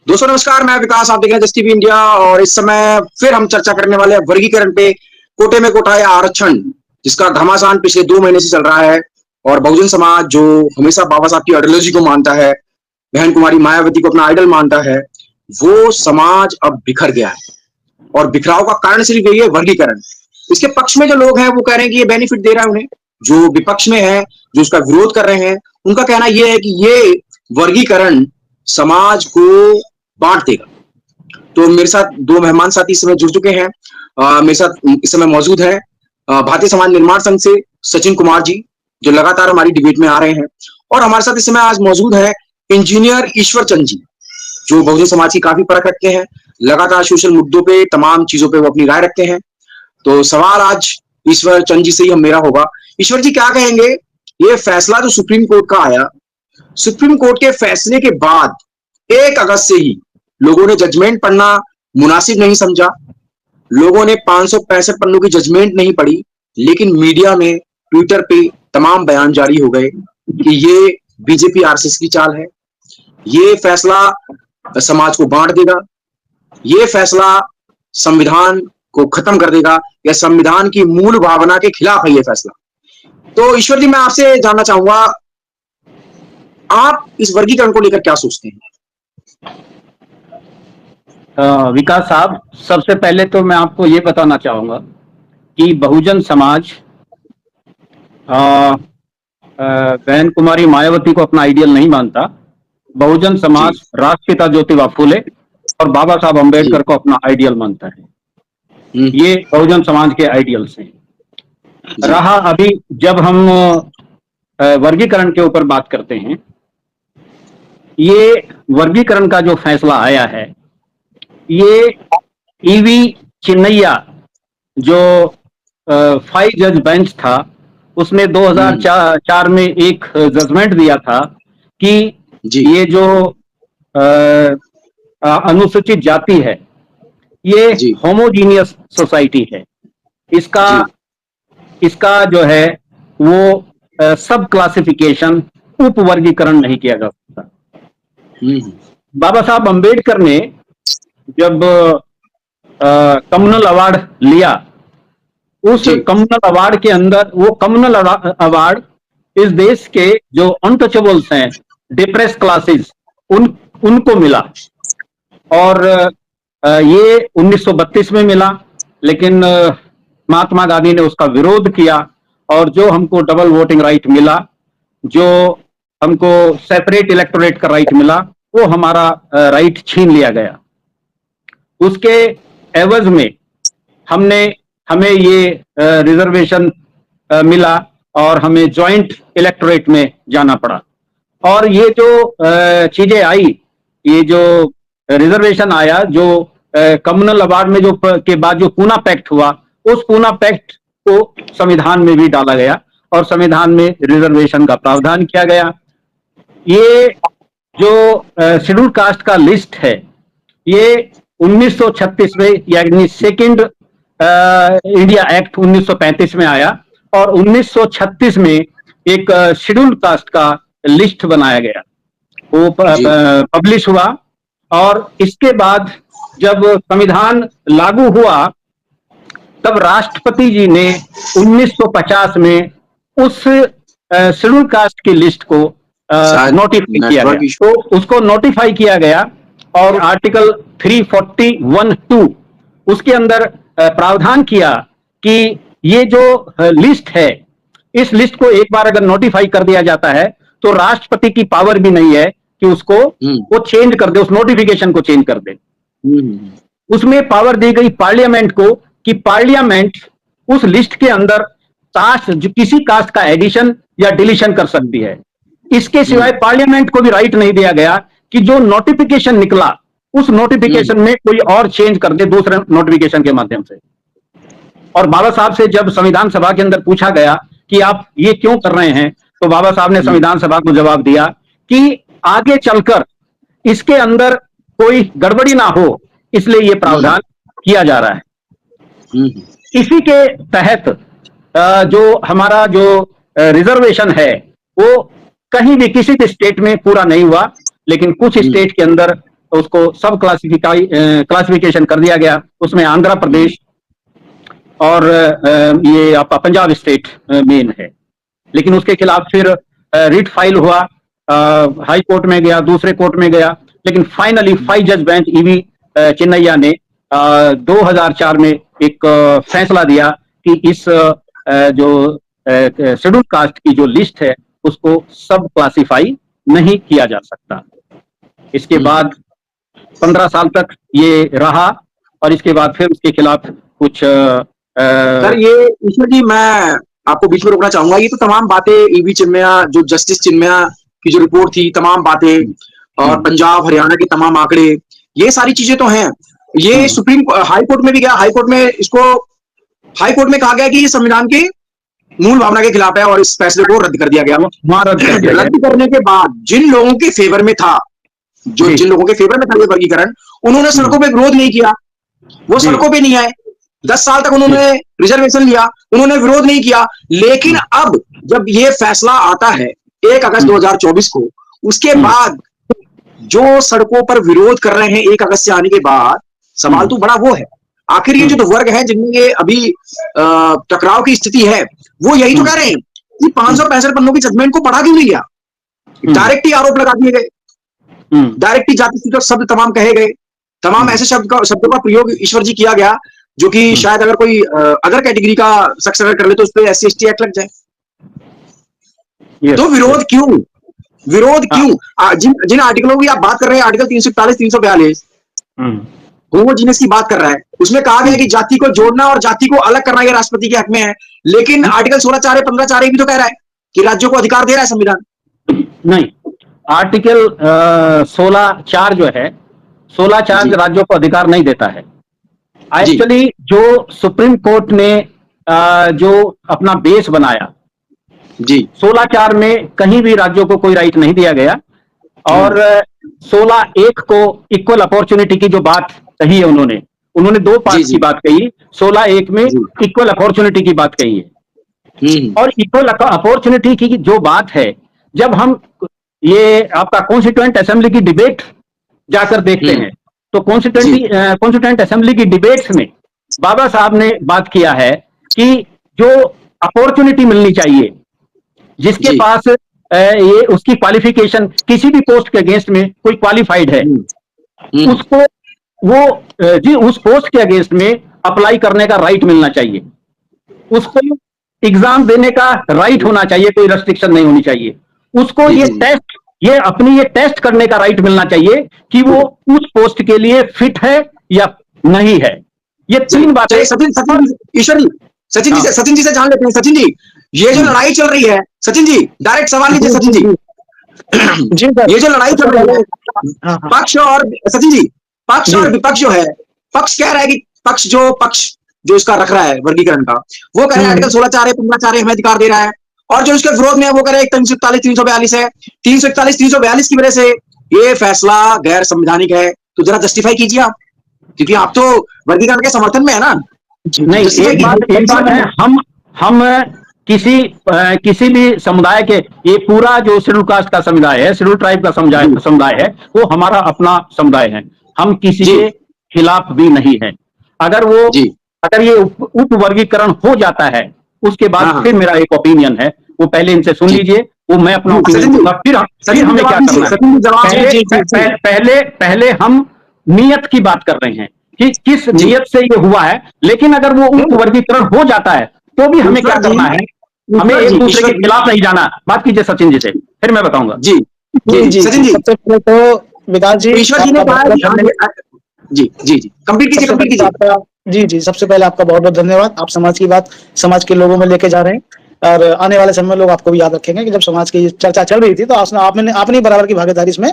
दोस्तों नमस्कार, मैं विकास, आप देख रहे हैं जस्ट टीवी इंडिया। और इस समय फिर हम चर्चा करने वाले हैं वर्गीकरण पे। कोटे में कोटा या आरक्षण, जिसका घमासान पिछले 2 महीने से चल रहा है। और बहुजन समाज जो हमेशा बाबा साहब की आइडियोलॉजी को मानता है, बहन कुमारी मायावती को अपना आइडल मानता है, वो समाज अब बिखर गया है। और बिखराव का कारण सिर्फ यही है, वर्गीकरण। इसके पक्ष में जो लोग हैं वो कह रहे हैं कि ये बेनिफिट दे रहा है उन्हें। जो विपक्ष में है, जो उसका विरोध कर रहे हैं, उनका कहना यह है कि ये वर्गीकरण समाज को बांट देगा। तो मेरे साथ दो मेहमान साथी इस समय जुड़ चुके हैं। मेरे साथ इस समय मौजूद है भारतीय समाज निर्माण संघ से सचिन कुमार जी, जो लगातार हमारी डिबेट में आ रहे हैं। और हमारे साथ इस समय आज मौजूद है इंजीनियर ईश्वर चंद जी, जो बहुजन समाज की काफी परख रखते हैं। लगातार सोशल मुद्दों पे, तमाम चीजों पे वो अपनी राय रखते हैं। तो सवाल आज ईश्वर चंद जी से ही हम मेरा होगा। ईश्वर जी क्या कहेंगे, ये फैसला जो सुप्रीम कोर्ट का आया, सुप्रीम कोर्ट के फैसले के बाद 1 अगस्त से ही लोगों ने जजमेंट पढ़ना मुनासिब नहीं समझा। लोगों ने 565 पन्नों की जजमेंट नहीं पढ़ी, लेकिन मीडिया में, ट्विटर पे तमाम बयान जारी हो गए कि ये बीजेपी आरएसएस की चाल है, ये फैसला समाज को बांट देगा, ये फैसला संविधान को खत्म कर देगा, या संविधान की मूल भावना के खिलाफ है ये फैसला। तो ईश्वर जी, मैं आपसे जानना चाहूंगा, आप इस वर्गीकरण को लेकर क्या सोचते हैं? विकास साहब, सबसे पहले तो मैं आपको ये बताना चाहूंगा कि बहुजन समाज बहन कुमारी मायावती को अपना आइडियल नहीं मानता। बहुजन समाज राष्ट्रपिता ज्योतिबा फूले और बाबा साहब अम्बेडकर को अपना आइडियल मानता है। ये बहुजन समाज के आइडियल्स हैं। रहा अभी जब हम वर्गीकरण के ऊपर बात करते हैं, ये वर्गीकरण का जो फैसला आया है, ये ईवी चिन्नैया जो 5 जज बेंच था, उसने 2004 में एक जजमेंट दिया था कि ये जो अनुसूचित जाति है, ये होमोजीनियस सोसाइटी है। इसका जो है वो सब क्लासिफिकेशन, उप वर्गीकरण नहीं किया जा सकता। बाबा साहब अम्बेडकर ने जब कम्युनल अवार्ड लिया, उस कम्युनल अवार्ड के अंदर, वो कम्युनल अवार्ड इस देश के जो अनटचेबल्स हैं, डिप्रेस क्लासेस, उनको मिला। और ये 1932 में मिला, लेकिन महात्मा गांधी ने उसका विरोध किया। और जो हमको डबल वोटिंग राइट मिला, जो हमको सेपरेट इलेक्टोरेट का राइट मिला, वो हमारा राइट छीन लिया गया। उसके एवज में हमें ये रिजर्वेशन मिला और हमें जॉइंट इलेक्टोरेट में जाना पड़ा। और ये जो चीजें आई, ये जो रिजर्वेशन आया, जो कम्युनल अवार्ड में जो के बाद जो पूना पैक्ट हुआ, उस पूना पैक्ट को संविधान में भी डाला गया और संविधान में रिजर्वेशन का प्रावधान किया गया। ये जो शेड्यूल कास्ट का लिस्ट है, ये 1936 में, यानी सेकेंड इंडिया एक्ट 1935 में आया और 1936 में एक शेड्यूल कास्ट का लिस्ट बनाया गया, वो पब्लिश हुआ। और इसके बाद जब संविधान लागू हुआ, तब राष्ट्रपति जी ने 1950 में उस शेड्यूल कास्ट की लिस्ट को नोटिफाई किया गया। तो उसको नोटिफाई किया गया और आर्टिकल 341(2) उसके अंदर प्रावधान किया कि ये जो लिस्ट है, इस लिस्ट को एक बार अगर नोटिफाई कर दिया जाता है तो राष्ट्रपति की पावर भी नहीं है कि उसको वो चेंज कर दे, उस नोटिफिकेशन को चेंज कर दे। उसमें पावर दी गई पार्लियामेंट को कि पार्लियामेंट उस लिस्ट के अंदर कास्ट, जो किसी कास्ट का एडिशन या डिलीशन कर सकती है। इसके सिवाय पार्लियामेंट को भी राइट नहीं दिया गया कि जो नोटिफिकेशन निकला, उस नोटिफिकेशन में कोई और चेंज कर दे दूसरे नोटिफिकेशन के माध्यम से। और बाबा साहब से जब संविधान सभा के अंदर पूछा गया कि आप ये क्यों कर रहे हैं, तो बाबा साहब ने संविधान सभा को जवाब दिया कि आगे चलकर इसके अंदर कोई गड़बड़ी ना हो, इसलिए ये प्रावधान किया जा रहा है। इसी के तहत जो हमारा जो रिजर्वेशन है, वो कहीं भी किसी भी स्टेट में पूरा नहीं हुआ, लेकिन कुछ स्टेट के अंदर उसको सब क्लासिफिकेशन कर दिया गया। उसमें आंध्र प्रदेश और ये आपका पंजाब स्टेट मेन है। लेकिन उसके खिलाफ फिर रिट फाइल हुआ, हाई कोर्ट में गया, दूसरे कोर्ट में गया, लेकिन फाइनली 5 जज बेंच ईवी चिन्नैया ने 2004 में एक फैसला दिया कि इस जो शेड्यूल कास्ट की जो लिस्ट है उसको सब क्लासिफाई नहीं किया जा सकता। इसके बाद 15 साल तक ये रहा और इसके बाद फिर उसके खिलाफ कुछ सर ये ईश्वर जी, मैं आपको बीच में रोकना चाहूंगा। ये तो तमाम बातें ईवी चिन्मया, जो जस्टिस चिन्मया की जो रिपोर्ट थी, तमाम बातें और पंजाब हरियाणा के तमाम आंकड़े, ये सारी चीजें तो हैं। ये सुप्रीम हाई कोर्ट में भी गया, हाई कोर्ट में इसको हाई कोर्ट में कहा गया कि ये संविधान के मूल भावना के खिलाफ है और इस फैसले को रद्द कर दिया गया। रद्द करने के बाद जिन लोगों के फेवर में था, जिन लोगों के फेवर में था ये वर्गीकरण, उन्होंने सड़कों पे विरोध नहीं किया, वो सड़कों पे नहीं आए। 10 साल तक उन्होंने रिजर्वेशन लिया, उन्होंने विरोध नहीं किया। लेकिन अब जब ये फैसला आता है 1 अगस्त 2024 को, उसके बाद जो सड़कों पर विरोध कर रहे हैं 1 अगस्त से आने के बाद, सवाल तो बड़ा वो है, आखिर ये जो वर्ग है जिनमें ये अभी टकराव की स्थिति है, वो यही तो कह रहे हैं कि 565 पन्नों की जजमेंट को पढ़ा क्यों नहीं गया। डायरेक्ट ही आरोप लगा दिए गए, डायरेक्ट ही जाति सूचक शब्द तमाम कहे गए, तमाम ऐसे शब्दों का प्रयोग ईश्वर जी किया गया जो कि शायद अगर कोई अदर कैटेगरी का शख्स अगर कर ले तो उस पर SC/ST एक्ट लग जाए। तो विरोध क्यों, विरोध क्यों? जिन आर्टिकलों की आप बात कर रहे हैं, आर्टिकल 341, 342 होमोजीनियस की बात कर रहा है, उसमें कहा गया है कि जाति को जोड़ना और जाति को अलग करना ये राष्ट्रपति के हक में है। लेकिन आर्टिकल 16(4), 15(4) भी तो कह रहा है कि राज्यों को अधिकार दे रहा है संविधान। नहीं, आर्टिकल 16(4) जो है, 16(4) राज्यों को अधिकार नहीं देता है। एक्चुअली जो सुप्रीम कोर्ट ने जो अपना बेस बनाया जी, 16(4) में कहीं भी राज्यों को कोई राइट नहीं दिया गया। और 16(1) को इक्वल अपॉर्चुनिटी की जो बात कही है उन्होंने 2 पार्ट की बात कही। 16(1) में इक्वल अपॉर्चुनिटी की बात कही है। और इक्वल अपॉर्चुनिटी की जो बात है, जब हम ये आपका कॉन्स्टिट्यूएंट असेंबली की डिबेट जाकर देखते हैं तो कॉन्स्टिट्यूएंट असेंबली की डिबेट्स में बाबा साहब ने बात किया है कि जो अपॉर्चुनिटी मिलनी चाहिए, जिसके पास ये उसकी क्वालिफिकेशन किसी भी पोस्ट के अगेंस्ट में कोई क्वालिफाइड है, उसको वो उस पोस्ट के अगेंस्ट में अप्लाई करने का राइट मिलना चाहिए, उसको एग्जाम देने का राइट होना चाहिए, कोई रेस्ट्रिक्शन नहीं होनी चाहिए, उसको ये अपनी टेस्ट करने का राइट मिलना चाहिए कि वो उस पोस्ट के लिए फिट है या नहीं है। ये 3 बातें। ईश्वर जी, सचिन जी से जान लेते हैं। सचिन जी, ये जो लड़ाई चल रही है, सचिन जी डायरेक्ट सवाल लीजिए। सचिन जी, ये जो लड़ाई चल रही है पक्ष और सचिन जी, पक्ष और विपक्ष जो है, पक्ष कह रहा है कि पक्ष जो इसका रख रहा है वर्गीकरण का, वो कह रहा है आर्टिकल 16(4), 15(4) हमें अधिकार दे रहा है, और जो इसके विरोध में है वो कह रहे हैं 341, 342 है। 341, 342 की वजह से ये फैसला गैर संवैधानिक है। तो जरा जस्टिफाई कीजिए आप, क्योंकि आप तो वर्गीकरण के समर्थन में है ना। नहीं, एक बात है, हम किसी भी समुदाय के, ये पूरा जो शेड्यूल कास्ट का समुदाय है, शेड्यूल ट्राइब का समुदाय है, वो हमारा अपना समुदाय है, हम किसी के खिलाफ भी नहीं है। अगर ये उप वर्गीकरण हो जाता है, उसके बाद फिर मेरा एक ओपिनियन है, वो पहले इनसे सुन लीजिए, वो मैं अपना ओपिनियन दूंगा, फिर हमें क्या करना है। पहले हम नियत की बात कर रहे हैं कि किस नियत से ये हुआ है। लेकिन अगर वो उप वर्गीकरण हो जाता है तो भी हमें क्या करना है, हमें एक दूसरे के खिलाफ नहीं जाना। बात कीजिए सचिन जी से, फिर मैं बताऊंगा। जी सचिन जी, सबसे पहले तो विकास जी, ईश्वर जी ने कहा जी कंप्लीट कीजिए। जी, सबसे पहले आपका बहुत बहुत धन्यवाद। आप समाज की बात समाज के लोगों में लेके जा रहे हैं, और आने वाले समय में लोग आपको भी याद रखेंगे कि जब समाज की चर्चा चल रही थी तो आपने बराबर की भागीदारी इसमें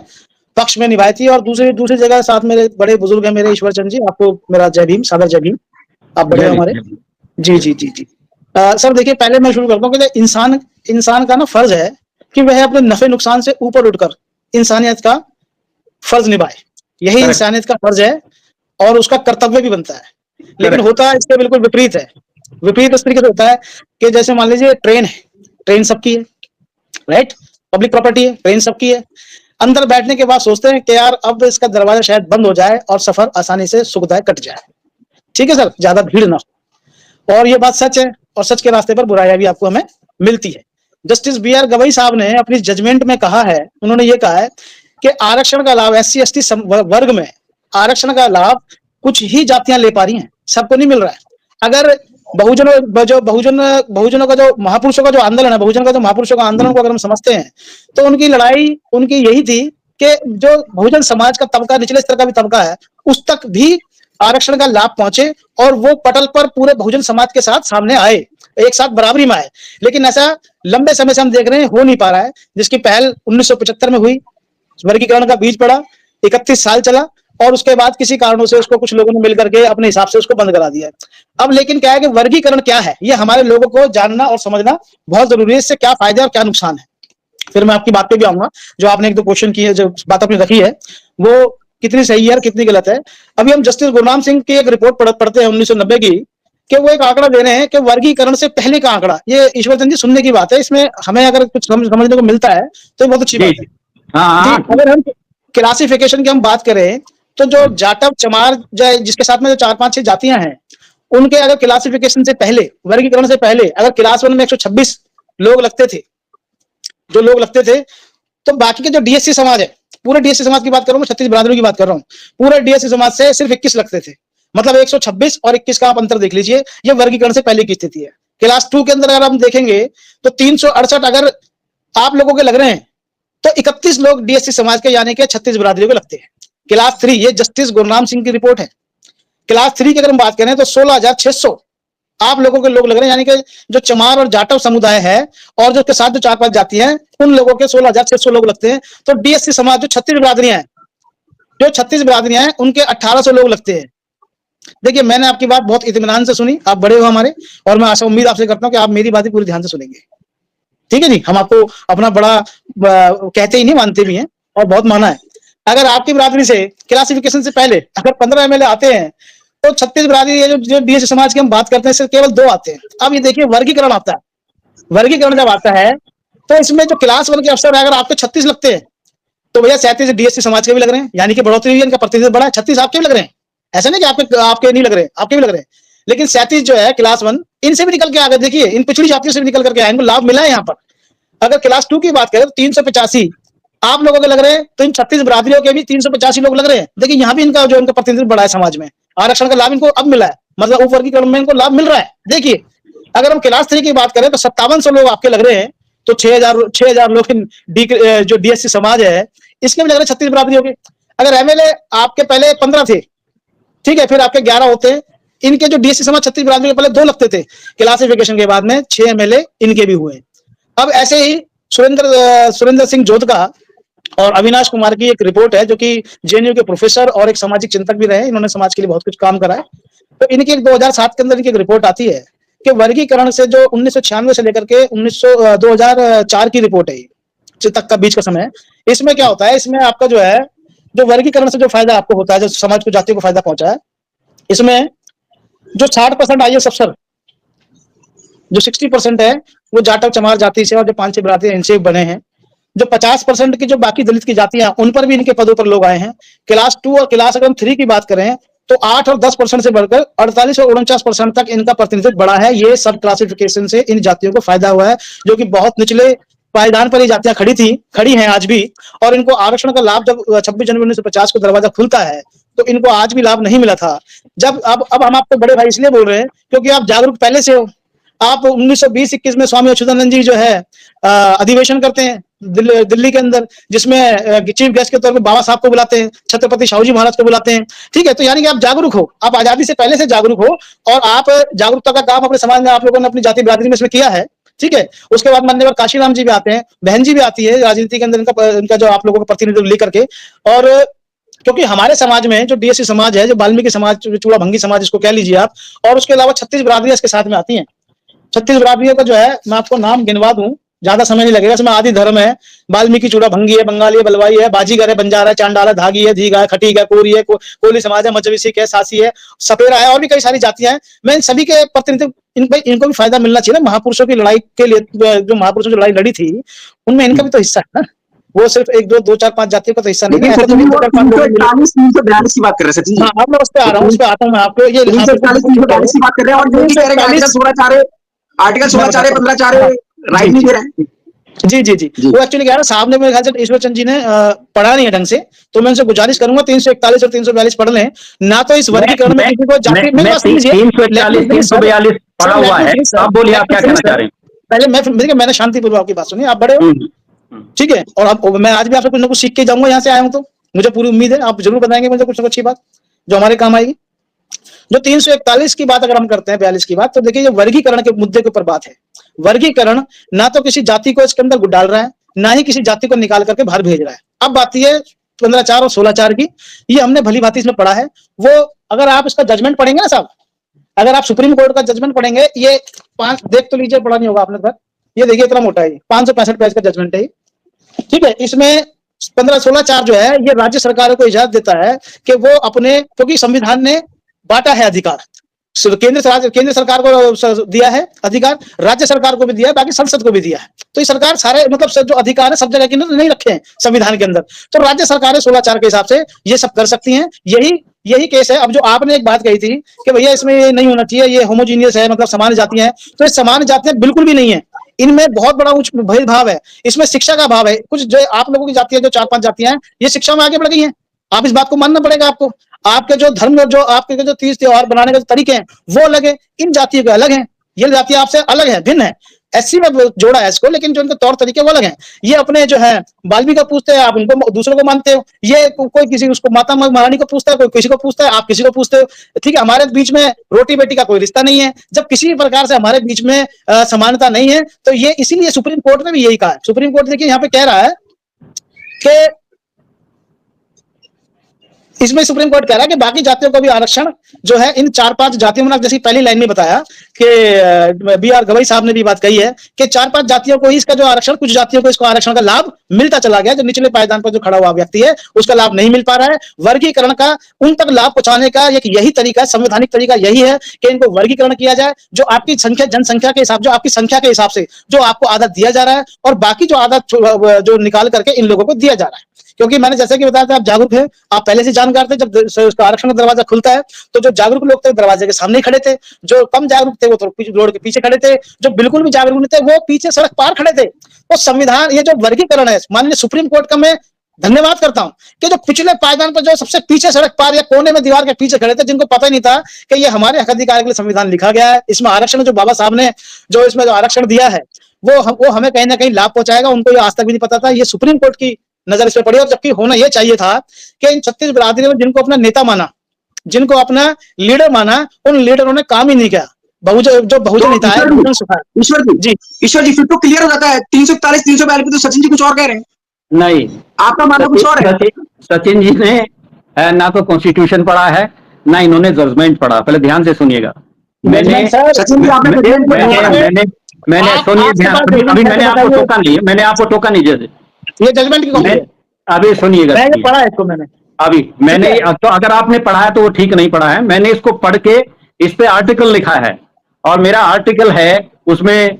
पक्ष में निभाई थी। और दूसरी जगह साथ मेरे बड़े बुजुर्ग हैं, मेरे ईश्वर चंद जी, आपको मेरा जय भीम, सादर जय भीम, आप बड़े हमारे। जी। सर देखिए, पहले मैं शुरू करता हूँ कि इंसान का ना फर्ज है कि वह अपने नफे नुकसान से ऊपर उठकर इंसानियत का फर्ज निभाए। यही इंसानियत का फर्ज है और उसका कर्तव्य भी बनता है। लेकिन होता है इसके बिल्कुल विपरीत है। विपरीत इस तरीके से होता है कि जैसे मान लीजिए ट्रेन है, ट्रेन सबकी है, राइट, पब्लिक प्रॉपर्टी है, ट्रेन सबकी है। अंदर बैठने के बाद सोचते हैं कि यार अब इसका दरवाजा शायद बंद हो जाए और सफर आसानी से सुखदायक कट जाए। ठीक है सर, ज्यादा भीड़ ना हो। और ये बात सच है, और सच के रास्ते पर बुराइयां भी आपको हमें मिलती है। जस्टिस बी आर गवई साहब ने अपनी जजमेंट में कहा है, उन्होंने ये कहा है कि आरक्षण का लाभ SC ST वर्ग में आरक्षण का लाभ कुछ ही जातियां ले पा रही हैं, सबको नहीं मिल रहा है। अगर बहुजनों का जो महापुरुषों का जो आंदोलन है, बहुजन का जो महापुरुषों का आंदोलन को अगर हम समझते हैं, तो उनकी लड़ाई उनकी यही थी कि जो बहुजन समाज का तबका, निचले स्तर का भी तबका है, उस तक भी आरक्षण का लाभ पहुंचे और वो पटल पर पूरे बहुजन समाज के साथ सामने आए, एक साथ बराबरी में आए। लेकिन ऐसा लंबे समय से हम देख रहे हैं हो नहीं पा रहा है। जिसकी पहल 1975 में हुई, वर्गीकरण का बीज पड़ा, 31 साल चला और उसके बाद किसी कारणों से उसको कुछ लोगों ने मिलकर के अपने हिसाब से उसको बंद करा दिया। अब लेकिन क्या है कि वर्गीकरण क्या है, ये हमारे लोगों को जानना और समझना बहुत जरूरी है। इससे क्या फायदे और क्या नुकसान है, फिर मैं आपकी बात पे भी आऊंगा। जो आपने एक दो क्वेश्चन की है, जो बात आपने रखी है, वो कितनी सही है और कितनी गलत है। अभी हम जस्टिस गुरनाम सिंह की एक रिपोर्ट पढ़ते हैं 1990 की, कि वो एक आंकड़ा दे रहे हैं कि वर्गीकरण से पहले का आंकड़ा, ये ईश्वर चंद जी सुनने की बात है, इसमें हमें अगर कुछ समझने को मिलता है तो बहुत अच्छी बात है। हाँ, अगर हम क्लासिफिकेशन की हम बात करें तो जो जाटव चमार जिसके साथ में जो 4-5-6 जातियां हैं, उनके अगर क्लासिफिकेशन से पहले, वर्गीकरण से पहले अगर क्लास 1 में 126 लोग लगते थे, तो बाकी के जो DSC समाज है, पूरे DSC समाज की बात कर रहा हूँ, 36 बिरादरियों की बात कर रहा हूँ, पूरे DSC समाज से सिर्फ 21 लगते थे। मतलब 126 और 21 का आप अंतर देख लीजिए। ये वर्गीकरण से पहले की स्थिति है। क्लास 2 के अंदर अगर हम देखेंगे तो 368 अगर आप लोगों के लग रहे हैं तो 31 लोग DSC समाज के यानी कि 36 बिरादरियों के लगते हैं। क्लास 3, ये जस्टिस गुरनाम सिंह की रिपोर्ट है। क्लास 3 की अगर हम बात करें तो 16,600 आप लोगों के लोग लग रहे हैं, यानी कि जो चमार और जाटव समुदाय है और जो उसके साथ जो 4-5 जाति हैं, उन लोगों के 16,600 लोग लगते हैं। तो DSC समाज जो 36 बिरादरियां हैं उनके 1,800 लोग लगते हैं। देखिए, मैंने आपकी बात बहुत इत्मीनान से सुनी, आप बड़े हो हमारे, और मैं आशा उम्मीद आपसे करता हूं कि आप मेरी बातें पूरी ध्यान से सुनेंगे। ठीक है जी, हम आपको अपना बड़ा कहते ही नहीं, मानते भी हैं और बहुत माना है। अगर आपकी बिरादरी से क्लासिफिकेशन से पहले अगर 15 MLA आते हैं तो 36 बिरादरी जो DSC समाज की हम बात करते हैं, सिर्फ केवल 2 आते हैं। अब ये देखिए, वर्गीकरण आता है, वर्गीकरण जब आता है तो इसमें जो क्लास 1 के अफसर है, अगर आपके 36 लगते हैं तो भैया 37 DSC समाज के भी लग रहे हैं, यानी कि बढ़ोतरी हुई है, इनका प्रतिशत बढ़ा है। 36 आपके भी लग रहे हैं, ऐसा नहीं कि आपके नहीं लग रहे, आपके भी लग रहे हैं। लेकिन 37 जो है क्लास 1, इनसे भी निकल के आ गए। देखिए, इन पिछड़ी जातियों से भी निकल करके आए, इनको लाभ मिला है यहाँ पर। अगर क्लास 2 की बात करें तो 385 आप लोगों के लग रहे हैं, तो इन 36 बिरादरियों के भी 385 लोग लग रहे हैं। देखिए, यहाँ भी इनका प्रतिनिधित्व बढ़ा है समाज में, आरक्षण का लाभ इनको अब मिला है, मतलब उप वर्गीकरण में इनको लाभ मिल रहा है। देखिए, अगर हम क्लास 3 की बात करें तो 5700 लोग आपके लग रहे हैं, तो 6,000 लोग जो DSC समाज है इसके भी लग रहे हैं 36 बिरादरियों के। अगर MLA आपके पहले 15 थे, ठीक है, फिर आपके 11 होते हैं। इनके जो DSC समाज 36 बिरादरी के पहले 2 लगते थे, क्लासिफिकेशन के बाद में 6 MLA इनके भी हुए। अब ऐसे ही सुरेंद्र सिंह जोधका और अविनाश कुमार की एक रिपोर्ट है, जो कि JNU के प्रोफेसर और एक सामाजिक चिंतक भी रहे, इन्होंने समाज के लिए बहुत कुछ काम करा है। तो इनकी 2007 के अंदर इनकी एक रिपोर्ट आती है कि वर्गीकरण से जो 1996 से लेकर के 2004 की रिपोर्ट है तक का बीच का समय है, इसमें क्या होता है, इसमें आपका जो है, जो वर्गीकरण से जो फायदा आपको होता है, जो समाज को, जातियों को फायदा पहुंचा है, इसमें जो 60% IAS अफसर, जो 60% है वो जाटव चमार जाति से और जो 5-6 बिरादरी इनसे बने हैं। जो 50% की जो बाकी दलित की जातियां, उन पर भी इनके पदों पर लोग आए हैं। क्लास 2 और क्लास अगर हम 3 की बात करें तो 8 और 10% से बढ़कर 48 और 49% तक इनका प्रतिनिधित्व बढ़ा है। ये सब क्लासिफिकेशन से इन जातियों को फायदा हुआ है, जो कि बहुत निचले पायदान पर ये जातियां खड़ी हैं आज भी। और इनको आरक्षण का लाभ जब 26 जनवरी 1950 को दरवाजा खुलता है तो इनको आज भी लाभ नहीं मिला था। जब अब हम आपको बड़े भाई इसलिए बोल रहे हैं क्योंकि आप जागरूक पहले से हो। आप 1920-21 में स्वामी अच्युतानंद जी जो है अधिवेशन करते हैं दिल्ली के अंदर, जिसमें चीफ गेस्ट के तौर पर बाबा साहब को बुलाते हैं, छत्रपति शाहू जी महाराज को बुलाते हैं। ठीक है, तो यानी कि आप जागरूक हो, आप आजादी से पहले से जागरूक हो, और आप जागरूकता का काम अपने समाज में आप लोगों ने अपनी जाति बिरादरी में इसमें किया है। ठीक है, उसके बाद माननीय काशीराम जी भी आते हैं, बहन जी भी आती है राजनीति के अंदर, इनका जो आप लोगों का प्रतिनिधित्व लेकर के। और क्योंकि हमारे समाज में जो DSC समाज है, जो वाल्मीकि समाज, चूड़ा भंगी समाज इसको कह लीजिए आप, और उसके अलावा 36 बिरादरियां इसके साथ में आती हैं। 36 बिरादरियों का जो है, मैं आपको नाम गिनवा दूं, ज्यादा समय नहीं लगेगा। इसमें आदि धर्म है, वाल्मीकि, चूड़ा भंगी है, बंगाली है, बलवाई है, बाजीगर है, बंजारा है, चांडाल है, धागी है, धीगा है, खटीक है, कोरी है, कोली समाज है, मजबी सिख है, सासी है, सपेरा है, और भी कई सारी जातियां हैं। मैं इन सभी के प्रतिनिधित्व, इनको भी फायदा मिलना चाहिए ना। महापुरुषों की लड़ाई के लिए, जो महापुरुषों की लड़ाई लड़ी थी, उनमें इनका भी तो हिस्सा है ना। वो सिर्फ एक दो 4-5 जातियों का तो हिस्सा नहीं है। लेकिन ऐसा तो सचिन नहीं जी, वो 4-5 लोग 341 342 की बात कर रहे हैं सचिन जी। हाँ, अब मैं उस पे आ रहा हूँ, उस पे आता हूँ मैं आपको। ये 341 342 की बात कर रहे हैं, और जो भी कह रहे हैं कि आर्टिकल 16 चाह रहे, आर्टिकल 16 चाह रहे, 15 चाह रहे, राइट नहीं दे रहे हैं। जी जी जी, वो एक्चुअली क्या है, साहब ने मेरे ख्याल से ईश्वर चंद जी ने पढ़ा नहीं है ढंग से, तो मैं उनसे गुजारिश करूंगा 341 और 342 पढ़ लें ना। तो इस वर्गीकरण में किसी को जाति में 341 342 पढ़ा हुआ है, आप बोलिए आप क्या कहना चाह रहे हैं। पहले मैं देखिए, मैंने शांतिपूर्वक आपकी बात सुनी, आप बड़े हो, ठीक है, और अब मैं आज भी आपसे कुछ ना कुछ सीख के जाऊंगा, यहाँ से आया हूँ तो मुझे पूरी उम्मीद है आप जरूर बताएंगे मुझे कुछ ना कुछ अच्छी बात जो हमारे काम आएगी। जो 341 की बात अगर हम करते हैं, 42 की बात, तो देखिए ये वर्गीकरण के मुद्दे के ऊपर बात है। वर्गीकरण ना तो किसी जाति को इसके अंदर डाल रहा है, ना ही किसी जाति को निकाल करके बाहर भेज रहा है। अब बात ये 15(4) और 16(4) की, ये हमने भली भांति इसमें पढ़ा है। वो अगर आप इसका जजमेंट पढ़ेंगे ना साहब, अगर आप सुप्रीम कोर्ट का जजमेंट पढ़ेंगे, ये 5 देख तो लीजिए, पढ़ा नहीं होगा आपने तक, ये देखिए इतना मोटा है, 565 पेज का जजमेंट है, ठीक है। इसमें 15-16(4) जो है, ये राज्य सरकारों को इजाजत देता है कि वो अपने, क्योंकि संविधान ने बांटा है अधिकार, केंद्र सरकार को दिया है अधिकार, राज्य सरकार को भी दिया है, बाकी संसद को भी दिया है। तो ये सरकार सारे मतलब जो अधिकार है सब जगह के नहीं रखे हैं संविधान के अंदर, तो राज्य सरकारें 16(4) के हिसाब से ये सब कर सकती हैं। यही केस है। अब जो आपने एक बात कही थी कि भैया इसमें ये नहीं होना चाहिए, ये होमोजीनियस है, मतलब समान जातियां हैं, तो ये समान जातियां बिल्कुल भी नहीं है। इनमें बहुत बड़ा उच्च भेदभाव है, इसमें शिक्षा का अभाव है। कुछ जो आप लोगों की जातियां, जो 4-5 जातियां हैं, ये शिक्षा में आगे बढ़ गई हैं, आप इस बात को मानना पड़ेगा आपको। आपके जो धर्म, जो आपके जो तीज त्योहार बनाने के तरीके हैं वो अलग है, इन जातियों के अलग हैं, ये जातियां आपसे अलग है, भिन्न है। एससी में जोड़ा है इसको, लेकिन जो इनके तौर तरीके वो अलग हैं। ये अपने जो है बाल्मीकि को पूछते हैं, आप उनको दूसरों को मानते हो। ये कोई किसी उसको माता महारानी को पूछता है, कोई किसी को पूछता है, आप किसी को पूछते हो, ठीक है। हमारे बीच में रोटी बेटी का कोई रिश्ता नहीं है। जब किसी प्रकार से हमारे बीच में समानता नहीं है, तो ये इसीलिए सुप्रीम कोर्ट ने भी यही कहा है। सुप्रीम कोर्ट देखिए यहाँ पे कह रहा है कि इसमें सुप्रीम कोर्ट कह रहा है कि बाकी जातियों को भी आरक्षण जो है इन 4-5 जातियों में, जैसे पहली लाइन में बताया कि बी.आर. गवई साहब ने भी बात कही है कि 4-5 जातियों को ही इसका जो आरक्षण, कुछ जातियों को इसको आरक्षण का लाभ मिलता चला गया। जो निचले पायदान पर जो खड़ा हुआ व्यक्ति है उसका लाभ नहीं मिल पा रहा है। वर्गीकरण का उन तक लाभ पहुंचाने का एक यही तरीका, संवैधानिक तरीका यही है कि इनको वर्गीकरण किया जाए। जो आपकी संख्या, जनसंख्या के हिसाब, जो आपकी संख्या के हिसाब से जो आपको आदत दिया जा रहा है, और बाकी जो आदत जो निकाल करके इन लोगों को दिया जा रहा है। क्योंकि मैंने जैसे कि बताया था, आप जागरूक हैं, आप पहले से जानकार थे। जब आरक्षण का दरवाजा खुलता है तो जो जागरूक लोग थे दरवाजे के सामने खड़े थे, जो कम जागरूक थे वो तो रोड के पीछे खड़े थे, जो बिल्कुल भी जागरूक नहीं थे वो पीछे सड़क पार खड़े थे। तो संविधान, ये जो वर्गीकरण है, माननीय सुप्रीम कोर्ट का मैं धन्यवाद करता हूं कि जो पिछले पायदान पर जो सबसे पीछे सड़क पार या कोने में दीवार के पीछे खड़े थे, जिनको पता ही नहीं था कि ये हमारे हक अधिकार के लिए संविधान लिखा गया है, इसमें आरक्षण जो बाबा साहब ने जो इसमें जो आरक्षण दिया है वो हमें कहीं ना कहीं लाभ पहुंचाएगा। उनको ये आज तक भी नहीं पता था। ये सुप्रीम कोर्ट की नजर इस पर पड़ी। और जबकि होना यह चाहिए था कि इन 36 बिरादरियों में जिनको अपना नेता माना, जिनको अपना लीडर माना, उन लीडरों ने काम ही नहीं किया। जो बहुजन हित है, ईश्वर जी फिर तो क्लियर हो जाता है। 341 342 पे तो सचिन जी कुछ और कह रहे हैं। नहीं, आपका मानना कुछ और है। सचिन जी ने ना तो कॉन्स्टिट्यूशन पढ़ा है, ना इन्होंने जजमेंट पढ़ा। पहले ध्यान से सुनिएगा। मैंने सचिन जी आपने सुनिए ध्यान, अभी मैंने आपको टोका नहीं है, मैंने आपको टोका नहीं जैसे ये जजमेंट की कॉपी है। अभी सुनिएगा, मैंने पढ़ा है इसको, मैंने तो अगर आपने पढ़ा है तो वो ठीक नहीं पढ़ा है। मैंने इसको पढ़ के इस पे आर्टिकल लिखा है, और मेरा आर्टिकल है उसमें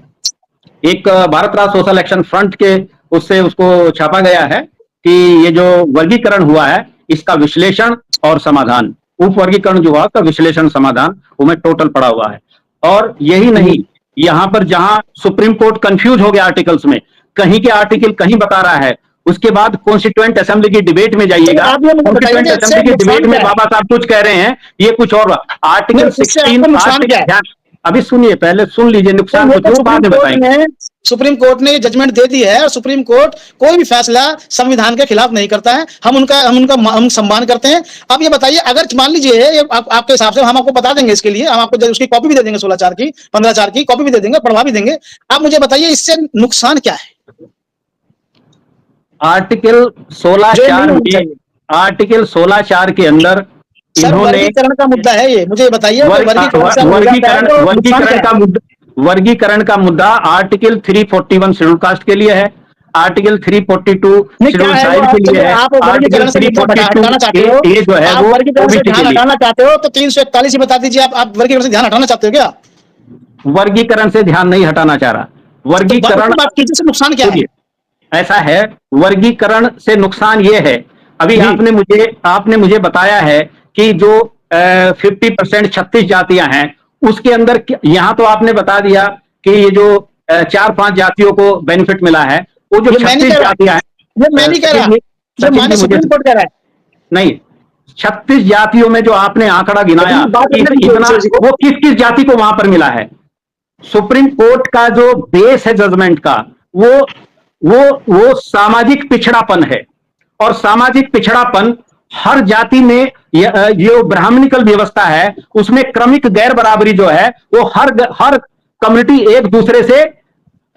एक भारत राष्ट्र सोशल एक्शन फ्रंट के उससे उसको छापा गया है कि ये जो वर्गीकरण हुआ है इसका विश्लेषण और समाधान, उप वर्गीकरण जो हुआ उसका विश्लेषण समाधान, वो मैं टोटल पढ़ा हुआ है। और यही नहीं, यहां पर जहां सुप्रीम कोर्ट कंफ्यूज हो गया आर्टिकल्स में, कहीं के आर्टिकल कहीं बता रहा है, उसके बाद कॉन्स्टिट्यूएंट असेंबली की डिबेट में जाइएगा, कॉन्स्टिट्यूएंट असेंबली की डिबेट में बाबा साहब कुछ कह रहे हैं, ये कुछ और। आर्टिकल 16 अभी सुनिए, पहले सुन लीजिए, नुकसान कुछ बाद में बताएंगे। सुप्रीम कोर्ट ने जजमेंट दे दी है, और सुप्रीम कोर्ट कोई भी फैसला संविधान के खिलाफ नहीं करता है। हम सम्मान करते हैं। अब ये बताइए, अगर मान लीजिए आपके हिसाब से, हम आपको बता देंगे इसके लिए, हम आपको उसकी कॉपी भी दे देंगे, 16(4) की, 15(4) की कॉपी भी दे देंगे, पढ़वा भी देंगे। आप मुझे बताइए इससे नुकसान क्या है। आर्टिकल 16(4) के अंदर इन्होंने वर्गीकरण का मुद्दा है ये, मुझे बताइए। वर्गीकरण का मुद्दा आर्टिकल 341 शेड्यूल कास्ट के लिए है, आर्टिकल 342 शेड्यूल ट्राइब के लिए है, आर्टिकल 342 ये जो है वो ओबीसी के लिए। हटाना चाहते हो तो 341 ही बता दीजिए। आप वर्गीकरण से ध्यान हटाना चाहते हो क्या? वर्गीकरण से ध्यान नहीं हटाना चाह रहा। वर्गीकरण बात कीजिए, नुकसान क्या है? ऐसा है, वर्गीकरण से नुकसान ये है, अभी जी। आपने मुझे बताया है कि जो 50% 36 जातियां हैं, उसके अंदर यहाँ तो आपने बता दिया कि ये जो 4-5 जातियों को बेनिफिट मिला है, वो जो ये मैं नहीं 36 कह रहा, जातियां हैं, ये मैं नहीं कह रहा, ये सचिन जी माननीय मुझे सुप्रीम कोर्ट कह रहा है। नहीं, 36 जातियों में जो आपने आंकड़ा गिनाया लेकिन बात कि करने दीजिए इतना, ईश्वर जी को। वो किस किस जाति को वहां पर मिला है? सुप्रीम कोर्ट का जो बेस है जजमेंट का, वो सामाजिक पिछड़ापन है, और सामाजिक पिछड़ापन हर जाति में, जो ब्राह्मणिकल व्यवस्था है उसमें क्रमिक गैर बराबरी जो है, वो हर कम्युनिटी एक दूसरे से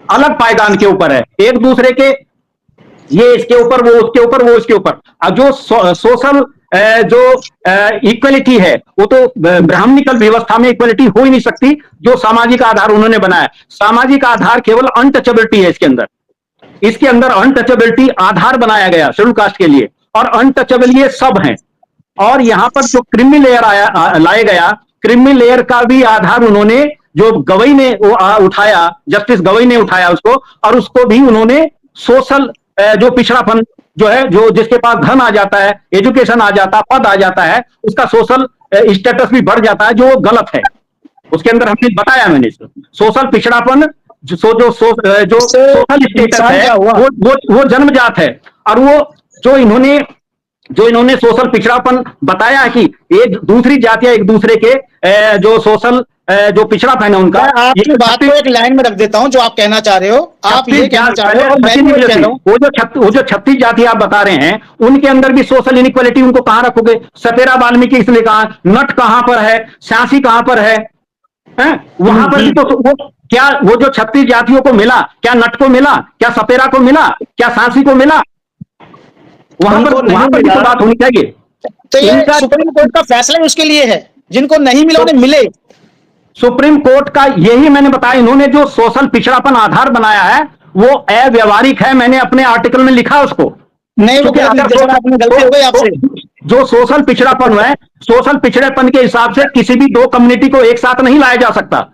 अलग पायदान के ऊपर है, एक दूसरे के, ये इसके ऊपर, वो उसके ऊपर, वो इसके ऊपर। अब जो सोशल जो इक्वलिटी है, वो तो ब्राह्मणिकल व्यवस्था में इक्वलिटी हो ही नहीं सकती, जो सामाजिक आधार उन्होंने बनाया। सामाजिक आधार केवल अनटचेबिलिटी है इसके अंदर अनटचेबिलिटी आधार बनाया गया शेड्यूल कास्ट के लिए, और अनटचेबल ये सब हैं। और यहां पर जो क्रीमी लेयर लाया गया, क्रीमी लेयर का भी आधार उन्होंने, जो गवई ने उठाया, जस्टिस गवई ने उठाया उसको, और उसको भी उन्होंने सोशल जो पिछड़ापन जो है, जो जिसके पास धन आ जाता है, एजुकेशन आ जाता है, पद आ जाता है, उसका सोशल स्टेटस भी बढ़ जाता है, जो गलत है। उसके अंदर हमने बताया, मैंने सोशल पिछड़ापन, जो सोशल स्टेटस है, वो जन्मजात है। और वो जो इन्होंने सोशल पिछड़ापन बताया कि एक दूसरी जातियां एक दूसरे के जो सोशल जो पिछड़ापन है उनका, आपकी बात को एक लाइन में रख देता हूं, जो आप कहना चाह रहे हो, आप ये कहना चाह रहे हो, और मैं भी ये कह रहा हूं, वो जो 36 जाति आप बता रहे हैं, उनके अंदर भी सोशल इनइक्वालिटी, उनको कहां रखोगे? सपेरा वाल्मीकि इसलिए कहा, नट कहां पर है, शांसी कहां पर है? वहां पर भी तो वो जो 36 जातियों को मिला, क्या नट को मिला, क्या सपेरा को मिला, क्या सांसी को मिला? वहां पर भी तो बात होनी चाहिए। तो ये सुप्रीम कोर्ट का फैसला उसके लिए है, जिनको नहीं मिला उन्हें मिले। सुप्रीम कोर्ट का यही मैंने बताया, इन्होंने जो सोशल पिछड़ापन आधार बनाया है, वो अव्यवहारिक है। मैंने अपने आर्टिकल में लिखा उसको। नहीं, वो गलती हो गई आपसे। जो सोशल पिछड़ापन है, सोशल पिछड़ेपन के हिसाब से किसी भी दो कम्युनिटी को एक साथ नहीं लाया जा सकता।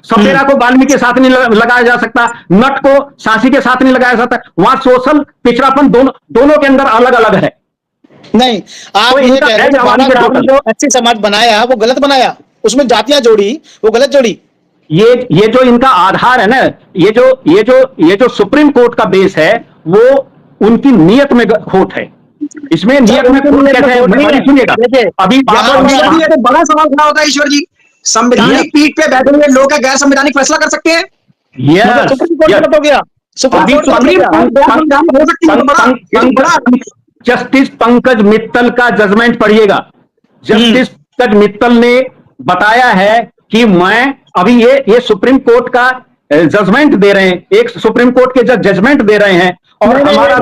सपेरा को वाल्मीकि के साथ नहीं लगाया जा सकता, नट को सांसी के साथ नहीं लगाया जा सकता। वहां सोशल पिछड़ापन दोनों के अंदर अलग अलग है। नहीं, आप ये कह रहे हैं जो अच्छी समाज बनाया वो गलत बनाया, उसमें जातियां जोड़ी, वो गलत जोड़ी। ये जो इनका आधार है ना, ये जो सुप्रीम कोर्ट का बेस है, वो उनकी नियत में खोट है। इसमें नियत में खोट कैसे है? सुनिएगा, अभी बड़ा सवाल खड़ा होता है ईश्वर जी, संवैधानिक पीठ पे बैठे हुए लोग गैर संवैधानिक फैसला कर सकते हैं? सुप्रीम कोर्ट गलत हो गया। जस्टिस पंकज मित्तल का जजमेंट पढ़िएगा। जस्टिस पंकज मित्तल ने बताया है कि मैं अभी ये सुप्रीम कोर्ट का जजमेंट दे रहे हैं, एक सुप्रीम कोर्ट के जज जजमेंट दे रहे हैं, और हमारा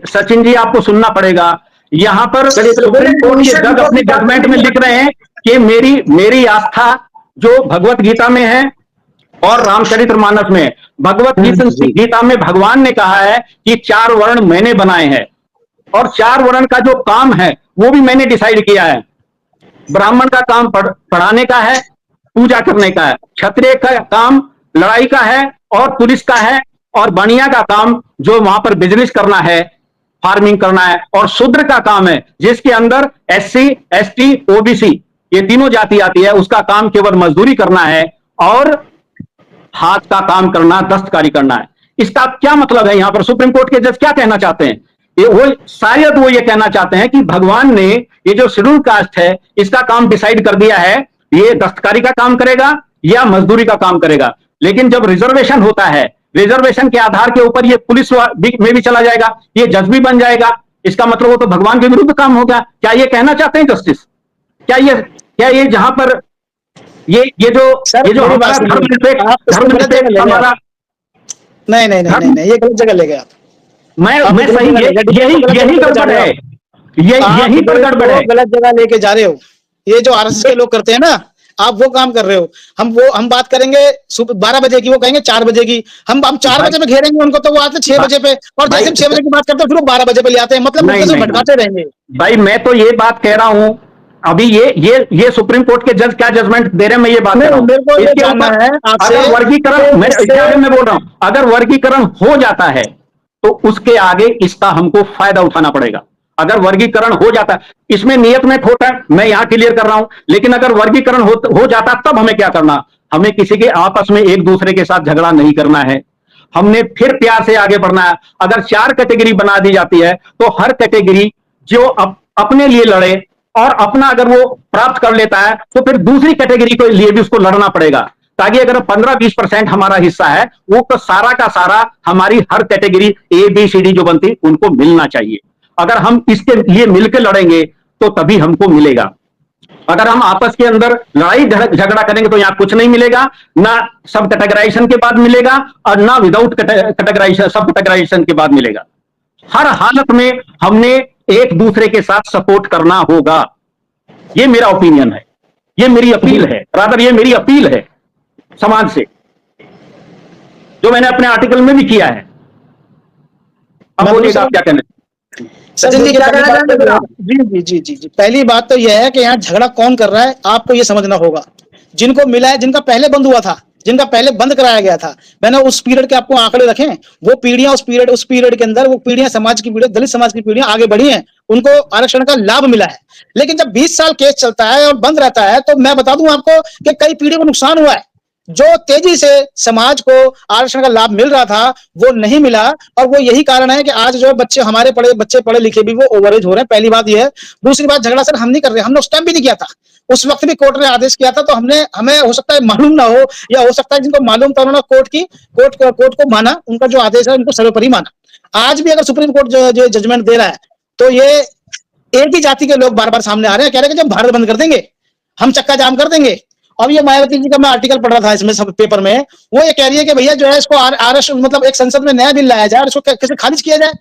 सचिन जी आपको सुनना पड़ेगा। यहाँ पर सुप्रीम कोर्ट के जज अपने जजमेंट में लिख रहे हैं कि मेरी आस्था जो भगवत गीता में है और रामचरितमानस में। भगवत गीता में भगवान ने कहा है कि 4 वर्ण मैंने बनाए हैं, और 4 वर्ण का जो काम है वो भी मैंने डिसाइड किया है। ब्राह्मण का काम पढ़ाने का है, पूजा करने का है। क्षत्रिय का काम लड़ाई का है और पुलिस का है, और बनिया का काम जो वहां पर बिजनेस करना है, फार्मिंग करना है। और शूद्र का काम है, जिसके अंदर SC, ST, OBC ये तीनों जाति आती है, उसका काम केवल मजदूरी करना है और हाथ का काम करना, दस्तकारी करना है। इसका क्या मतलब है? यहां पर सुप्रीम कोर्ट के जज क्या कहना चाहते हैं? शायद वो ये कहना चाहते हैं कि भगवान ने ये जो शेड्यूल कास्ट है, इसका काम डिसाइड कर दिया है, ये दस्तकारी का काम करेगा या मजदूरी का काम करेगा। लेकिन जब रिजर्वेशन होता है, रिजर्वेशन के आधार के ऊपर ये पुलिस में भी चला जाएगा, ये जज भी बन जाएगा। इसका मतलब वो तो भगवान के विरुद्ध काम होगा। क्या ये कहना चाहते हैं जस्टिस? क्या ये जहां पर ये जो हमारा हमारा नहीं, ये गलत जगह ले गए आप। मैं सही, यही गड़बड़ है, यही पर गड़बड़ है। गलत जगह लेके जा रहे हो। ये जो RSS के लोग करते हैं ना, आप वो काम कर रहे हो। हम बात करेंगे 12 बजे की, वो कहेंगे 4 बजे की। हम 4 बजे में घेरेंगे उनको, तो वो आते 6 बजे पे, और जैसे 6 बजे की बात करते हैं फिर वो 12 बजे पे ले आते हैं। मतलब भटकाते रहेंगे। भाई मैं तो ये बात कह रहा हूं, अभी ये सुप्रीम कोर्ट के जज क्या जजमेंट दे रहे हैं, मैं ये बात कर रहा हूं। मेरे को ये इसके जानना ऊपर है आपसे, अगर वर्गीकरण, मैं बोल रहा हूं, अगर वर्गीकरण हो जाता है तो उसके आगे इसका हमको फायदा उठाना पड़ेगा। अगर वर्गीकरण हो जाता है, इसमें नियत में खोट है, मैं यहां क्लियर कर रहा हूं, लेकिन अगर वर्गीकरण हो जाता तब हमें क्या करना, हमें किसी के आपस में एक दूसरे के साथ झगड़ा नहीं करना है, हमने फिर प्यार से आगे बढ़ना है। अगर 4 कैटेगरी बना दी जाती है तो हर कैटेगरी जो अपने लिए लड़े और अपना अगर वो प्राप्त कर लेता है तो फिर दूसरी कैटेगरी के लिए भी उसको लड़ना पड़ेगा, ताकि अगर 15-20% हमारा हिस्सा है वो तो सारा का सारा हमारी हर कैटेगरी ABCD जो बनती उनको मिलना चाहिए। अगर हम इसके लिए मिलकर लड़ेंगे तो तभी हमको मिलेगा। अगर हम आपस के अंदर लड़ाई झगड़ा करेंगे तो यहां कुछ नहीं मिलेगा, ना सब कैटेगराइजेशन के बाद मिलेगा और ना विदाउट कैटेगराइजेशन सब कैटेगराइजेशन के बाद मिलेगा। हर हालत में हमने एक दूसरे के साथ सपोर्ट करना होगा। ये मेरा ओपिनियन है, ये मेरी अपील है, रादर ये मेरी अपील है समाज से, जो मैंने अपने आर्टिकल में भी किया है। अब बोलिएगा आप क्या कहना है। सचिन जी क्या कहना चाहते हैं? जी। पहली बात तो यह है कि यहाँ झगड़ा कौन कर रहा है, आपको ये समझना होगा। जिनको मिला है, जिनका पहले बंद हुआ था, जिनका पहले बंद कराया गया था, मैंने उस पीरियड के आपको आंकड़े रखे, वो पीढ़ियां उस पीरियड के अंदर वो पीढ़ियां समाज की पीढ़ी, दलित समाज की पीढ़ियां आगे बढ़ी हैं, उनको आरक्षण का लाभ मिला है। लेकिन जब 20 साल केस चलता है और बंद रहता है तो मैं बता दूं आपको कि कई पीढ़ियों को नुकसान हुआ है। जो तेजी से समाज को आरक्षण का लाभ मिल रहा था वो नहीं मिला, और वो यही कारण है कि आज जो हमारे बच्चे पढ़े लिखे भी वो ओवरेज हो रहे हैं। पहली बात ये है। दूसरी बात, झगड़ा सर हम नहीं कर रहे, हमने उस टाइम भी नहीं किया था, उस वक्त भी कोर्ट ने आदेश किया था, तो हमें हो सकता है मालूम ना हो, या हो सकता है जिनको मालूम था उन्होंने कोर्ट को माना, उनका जो आदेश है उनको सर्वोपरि माना। आज भी अगर सुप्रीम कोर्ट जो जजमेंट दे रहा है तो ये एक ही जाति के लोग बार बार सामने आ रहे हैं, कह रहे हैं कि जब भारत बंद कर देंगे, हम चक्का जाम कर देंगे। अब ये मायावती जी का मैं आर्टिकल पढ़ रहा था इसमें सब पेपर में, वो ये कह रही है कि भैया जो है इसको आरक्षण मतलब एक संसद में नया बिल लाया जाए और इसको कैसे खारिज किया जाए,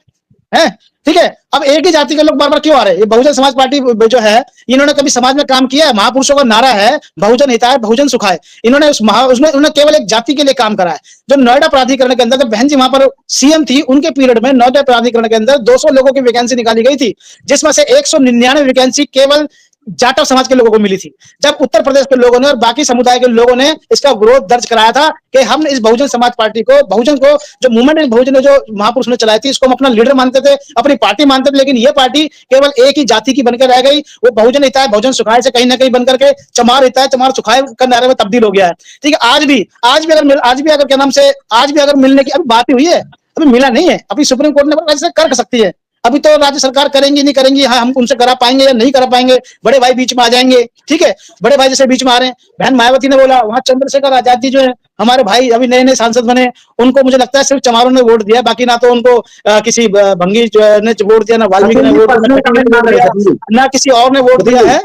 है ठीक है। अब एक ही जाति के लोग बार बार क्यों आ रहे हैं? ये बहुजन समाज पार्टी जो है, इन्होंने कभी समाज में काम किया है? महापुरुषों का नारा है बहुजन हिताय बहुजन सुखाय, इन्होंने उसमें केवल एक जाति के लिए काम करा है। जो नोएडा प्राधिकरण के अंदर, जब बहन जी वहां पर CM थी, उनके पीरियड में नोएडा प्राधिकरण के अंदर 200 लोगों की वैकेंसी निकाली गई थी, जिसमें से 199 वैकेंसी केवल जाटव समाज के लोगों को मिली थी। जब उत्तर प्रदेश के लोगों ने और बाकी समुदाय के लोगों ने इसका विरोध दर्ज कराया था कि हम इस बहुजन समाज पार्टी को, बहुजन को, जो मूवमेंट बहुजन जो महापुरुष ने चलाई थी, इसको हम अपना लीडर मानते थे, अपनी पार्टी मानते थे। लेकिन ये पार्टी केवल एक ही जाति की बनकर रह गई। वो बहुजन हिताय बहुजन सुखाय से कहीं ना कहीं बनकर के चमार हिताय चमार सुखाय का नारे में तब्दील हो गया है। ठीक है, आज भी अगर क्या नाम से आज भी अगर मिलने की अभी बात हुई है, अभी मिला नहीं है। अभी सुप्रीम कोर्ट ने ऐसे कर सकती है, अभी तो राज्य सरकार करेंगी नहीं करेंगी, हाँ हम उनसे करा पाएंगे या नहीं करा पाएंगे, बड़े भाई बीच में आ जाएंगे। ठीक है, बड़े भाई जैसे बीच में आ रहे हैं। बहन मायावती ने बोला, वहां चंद्रशेखर आजाद जी जो है हमारे भाई, अभी नए नए सांसद बने, उनको मुझे लगता है सिर्फ चमारों ने वोट दिया, बाकी ना तो उनको किसी भंगी ने वोट दिया, ना वाल्मीकि ने वोट दिया, ना किसी और ने वोट दिया है।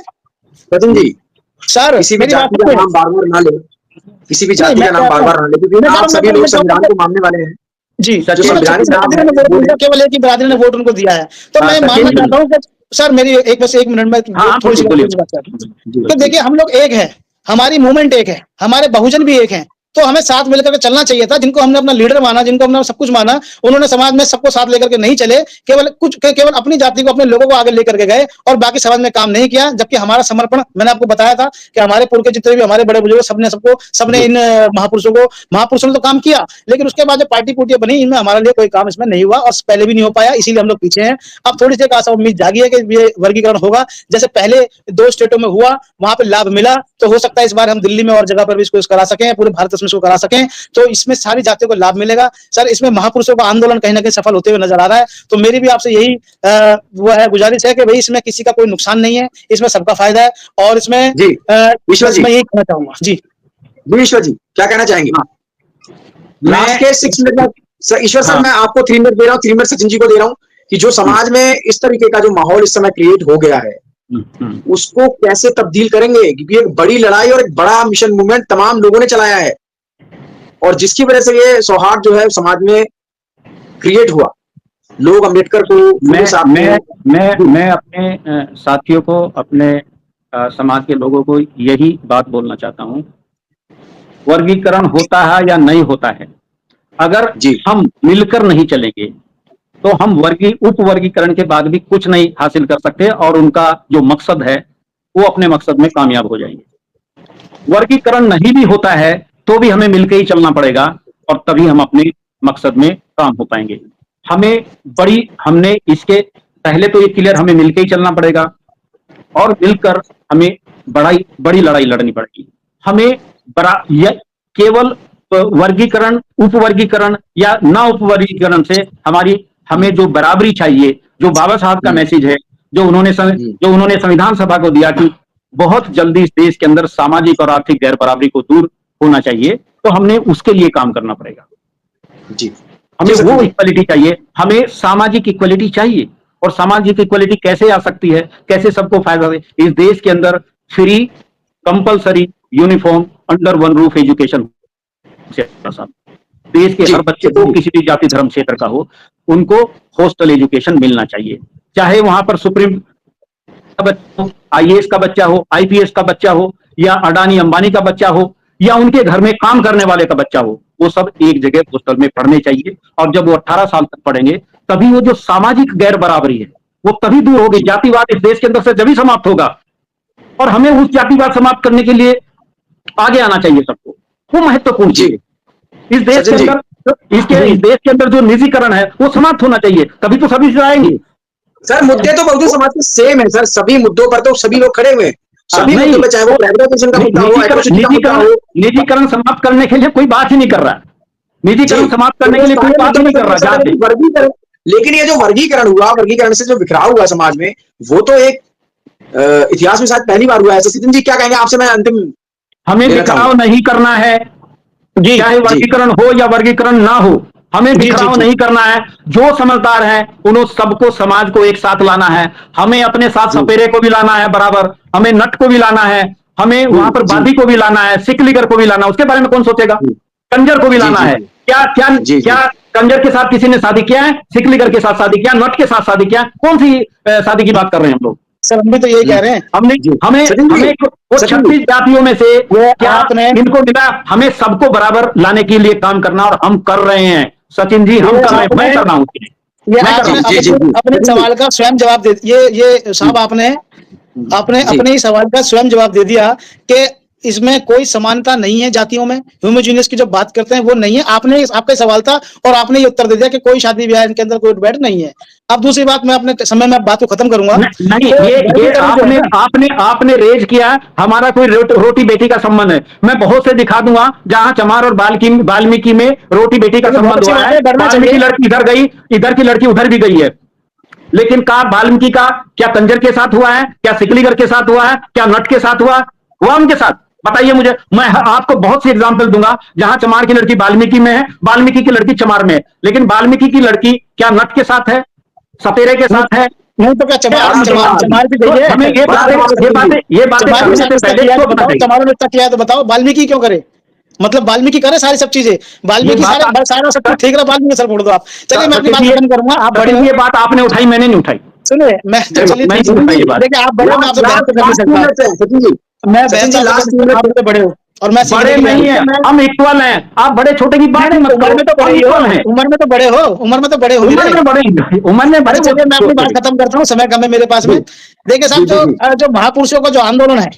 सचिन जी सर किसी भी जाति का नाम बार बार ना ले, किसी भी जाति का नाम बार बार ना ले, क्योंकि आप सभी लोग संविधान को मानने वाले हैं। जी, केवल एक ही बिरादरी ने वोट उनको दिया है। तो मैं मानना चाहता हूँ कि सर मेरी बस एक मिनट में थोड़ी सी बात करता हूँ। तो देखिए, हम लोग एक है, हमारी मूवमेंट एक है, हमारे बहुजन भी एक है, तो हमें साथ मिलकर के चलना चाहिए था। जिनको हमने अपना लीडर माना, जिनको हमने सब कुछ माना, उन्होंने समाज में सबको साथ लेकर के नहीं चले, केवल अपनी जाति को, अपने लोगों को आगे लेकर के गए और बाकी समाज में काम नहीं किया। जबकि हमारा समर्पण, मैंने आपको बताया था कि हमारे पूर्व के जितने भी हमारे बड़े बुजुर्ग सबने इन महापुरुषों ने तो काम किया, लेकिन उसके बाद जो पार्टी पुर्टियां बनी, इनमें हमारे लिए कोई काम इसमें नहीं हुआ और पहले भी नहीं हो पाया, इसीलिए हम लोग पीछे हैं। अब थोड़ी सी आशा उम्मीद जागी है कि ये वर्गीकरण होगा, जैसे पहले 2 स्टेटों में हुआ, वहां पे लाभ मिला, तो हो सकता है इस बार हम दिल्ली में और जगह पर भी इसको करा सकें, पूरे भारत में इसको करा सकें, तो इसमें सारी जातियों को लाभ मिलेगा। सर इसमें महापुरुषों का आंदोलन कहीं ना कहीं सफल होते हुए नजर आ रहा है। तो मेरी भी आपसे यही वो है गुजारिश है कि भाई इसमें किसी का कोई नुकसान नहीं है, इसमें सबका फायदा है। और इसमें ईश्वर जी मैं यही कहना चाहूंगा। जी ईश्वर जी क्या कहना चाहेंगे? लास्ट के 6 मिनट में ईश्वर सर, मैं आपको 3 मिनट दे रहा हूँ, 3 मिनट सचिन जी को दे रहा हूँ कि जो समाज में इस तरीके का जो माहौल इस समय क्रिएट हो गया है, उसको कैसे तब्दील करेंगे? क्योंकि एक बड़ी लड़ाई और एक बड़ा मिशन मूवमेंट तमाम लोगों ने चलाया है, और जिसकी वजह से ये सौहार्द जो है समाज में क्रिएट हुआ। लोग अम्बेडकर को मैं अपने साथियों को, अपने समाज के लोगों को यही बात बोलना चाहता हूं, वर्गीकरण होता है या नहीं होता है, अगर हम मिलकर नहीं चलेंगे तो हम उप वर्गीकरण के बाद भी कुछ नहीं हासिल कर सकते, और उनका जो मकसद है वो अपने मकसद में कामयाब हो जाएंगे। वर्गीकरण नहीं भी होता है तो भी हमें मिलकर ही चलना पड़ेगा और तभी हम अपने मकसद में काम हो पाएंगे। हमने इसके पहले तो ये क्लियर, हमें मिलकर ही चलना पड़ेगा और मिलकर हमें बड़ी लड़ाई लड़नी पड़ेगी। हमें केवल वर्गीकरण, उपवर्गीकरण या ना उपवर्गीकरण से हमें जो बराबरी चाहिए, जो बाबा साहब का मैसेज है, जो उन्होंने संविधान सभा को दिया कि बहुत जल्दी इस देश के अंदर सामाजिक और आर्थिक गैर बराबरी को दूर होना चाहिए, तो हमने उसके लिए काम करना पड़ेगा जी। हमें वो इक्वलिटी चाहिए, हमें सामाजिक इक्वलिटी चाहिए। और सामाजिक इक्वलिटी कैसे आ सकती है, कैसे सबको फायदा दे? इस देश के अंदर free compulsory uniform under one roof education, देश के हर बच्चे को किसी भी जाति धर्म क्षेत्र का हो, उनको हॉस्टल एजुकेशन मिलना चाहिए। चाहे वहां पर सुप्रीम का बच्चा हो, आईएएस का बच्चा हो, आईपीएस का बच्चा हो, या अडानी अंबानी का बच्चा हो, या उनके घर में काम करने वाले का बच्चा हो, वो सब एक जगह हॉस्टल में पढ़ने चाहिए। और जब वो 18 साल तक पढ़ेंगे तभी वो जो सामाजिक गैर बराबरी है वो तभी दूर होगी। जातिवाद इस देश के अंदर से जब ही समाप्त होगा, और हमें उस जातिवाद समाप्त करने के लिए आगे आना चाहिए सबको। वो महत्वपूर्ण चीज इस देश के अंदर, इस देश के अंदर जो निजीकरण है वो समाप्त होना चाहिए, तभी तो सभी से आएंगे। सर मुद्दे तो बहुजन समाज के सेम है सर, सभी मुद्दों पर तो सभी लोग खड़े हुए हैं, सभी मुद्दों पे, चाहे वो प्राइवेटाइजेशन का मुद्दा हो, निजीकरण समाप्त करने के लिए कोई बात ही नहीं कर रहा। निजीकरण समाप्त करने के लिए कोई बात नहीं कर रहा। वर्गीकरण, लेकिन ये जो वर्गीकरण हुआ, वर्गीकरण से जो बिखराव हुआ समाज में, वो तो एक इतिहास में शायद पहली बार हुआ है। सचिन जी क्या कहेंगे आपसे? मैं अंतिम, हमें बिखराव नहीं करना है, चाहे वर्गीकरण हो या वर्गीकरण ना हो, हमें बिखराव नहीं करना है। जो समझदार है उन्होंने सबको, समाज को एक साथ लाना है। हमें अपने साथ सपेरे को भी लाना है बराबर, हमें नट को भी लाना है, हमें वहां पर बादी को भी लाना है, सिकलीगर को भी लाना है। उसके बारे में कौन सोचेगा? कंजर को भी लाना है। क्या कंजर के साथ किसी ने शादी किया है? सिकलीगर के साथ शादी किया, नट के साथ शादी किया? कौन सी शादी की बात कर रहे हैं हम लोग? सर हम भी तो यही कह रहे हैं। हमें 36 जातियों में से क्या इनको मिला? हमें सबको बराबर लाने के लिए काम करना, और हम कर रहे हैं सचिन जी, हम कर रहे हैं, मैं कर रहा हूँ। अपने सवाल का स्वयं जवाब दे, ये साहब आपने अपने ही सवाल का स्वयं जवाब दे दिया कि इसमें कोई समानता नहीं है जातियों में, होमोजीनियस की जो बात करते हैं वो नहीं है। आपका सवाल था और आपने ये उत्तर दे दिया कि कोई शादी ब्याह इनके अंदर कोई डिबेट नहीं है। अब दूसरी बात, मैं अपने समय में बात को खत्म करूंगा। नहीं, ये आपने रेज किया, हमारा कोई रोटी बेटी का संबंध है। मैं बहुत से दिखा दूंगा जहां चमार और वाल्मीकि में रोटी बेटी का संबंध हुआ है। वाल्मीकि की लड़की इधर गई, इधर की लड़की उधर भी गई है, लेकिन वाल्मीकि का क्या कंजर के साथ हुआ है? क्या सिकलीगर के साथ हुआ है? क्या नट के साथ हुआ उनके साथ? बताइए मुझे। मैं आपको बहुत सी एग्जांपल दूंगा जहां चमार की लड़की वाल्मीकि में है, वाल्मीकि की लड़की चमार में है, लेकिन वाल्मीकि की लड़की क्या नट के साथ है, सपेरे के साथ है? नहीं तो क्या चमार भी गई है? हमें ये बातें चमारों ने तक किया तो बताओ, वाल्मीकि क्यों करे? मतलब वाल्मीकि करे सारी सब चीजें, वाल्मीकि सारा सब कुछ ठीक रहा, वाल्मीकि सर छोड़ दो आप। चलिए मैं अपनी बात खत्म करूंगा। आप बड़े, ये बात आपने उठाई, मैंने नहीं उठाई। सुनिए, मैं देखिए आप बड़े, मैं आपसे बहस कर नहीं सकता। मैं आपसे बड़े हूँ और मैं बड़े नहीं है, हम इक्वल हैं। आप बड़े छोटे की बात नहीं, उम्र में तो बड़े हो, उम्र में तो बड़े हो, उम्र में तो बड़े हो, उम्र में बड़े। चलिए मैं अपनी बात खत्म करता हूँ, समय कम है मेरे पास में। देखिए साहब, जो महापुरुषों का जो आंदोलन है,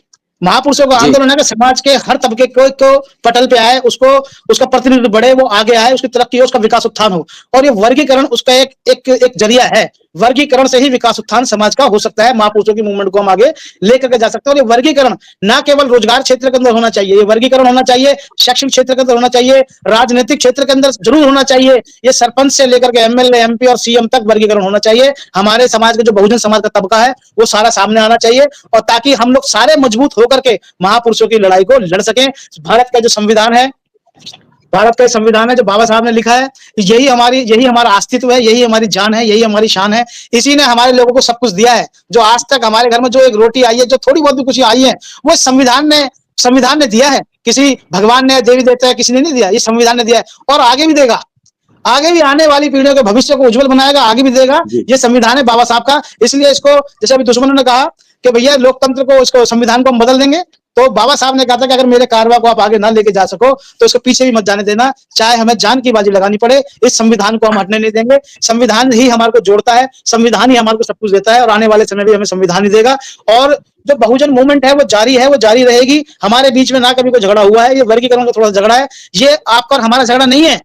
महापुरुषों का आंदोलन है कि समाज के हर तबके को पटल पे आए, उसका प्रतिनिधित्व बढ़े, वो आगे आए, उसकी तरक्की हो, उसका विकास उत्थान हो। और ये वर्गीकरण उसका एक जरिया है। वर्गीकरण से ही विकास उत्थान समाज का हो सकता है। महापुरुषों की मूवमेंट को हम आगे लेकर के जा सकते हैं। और ये वर्गीकरण ना केवल रोजगार क्षेत्र के अंदर होना चाहिए, ये वर्गीकरण होना चाहिए शैक्षणिक क्षेत्र के अंदर होना चाहिए, राजनीतिक क्षेत्र के अंदर जरूर होना चाहिए। ये सरपंच से लेकर के एमएलए, एमपी और सीएम तक वर्गीकरण होना चाहिए। हमारे समाज का जो बहुजन समाज का तबका है वो सारा सामने आना चाहिए, और ताकि हम लोग सारे मजबूत होकर के महापुरुषों की लड़ाई को लड़ सकें। भारत का जो संविधान है, भारत का संविधान है जो बाबा साहब ने लिखा है, यही हमारा अस्तित्व है, यही हमारी जान है, यही हमारी शान है। इसी ने हमारे लोगों को सब कुछ दिया है। जो आज तक हमारे घर में जो एक रोटी आई है, जो थोड़ी बहुत भी कुछ आई है, वो संविधान ने दिया है। किसी भगवान ने, देवी देवता है, किसी ने नहीं दिया, ये संविधान ने दिया है, और आगे भी देगा। आगे भी आने वाली पीढ़ियों के भविष्य को उज्जवल बनाएगा, आगे भी देगा। ये संविधान है बाबा साहब का। इसलिए इसको, जैसे अभी दुश्मनों ने कहा कि भैया लोकतंत्र को, इसको संविधान को हम बदल देंगे, तो बाबा साहब ने कहा था कि अगर मेरे कारवा को आप आगे ना लेके जा सको तो उसके पीछे भी मत जाने देना, चाहे हमें जान की बाजी लगानी पड़े, इस संविधान को हम हटने नहीं देंगे। संविधान ही हमारे को जोड़ता है, संविधान ही हमारे को सब कुछ देता है और आने वाले समय भी हमें संविधान ही देगा। और जो बहुजन मूवमेंट है वो जारी रहेगी। हमारे बीच में ना कभी कोई झगड़ा हुआ है, ये वर्गीकरण का थोड़ा झगड़ा है, ये आपका और हमारा झगड़ा नहीं है।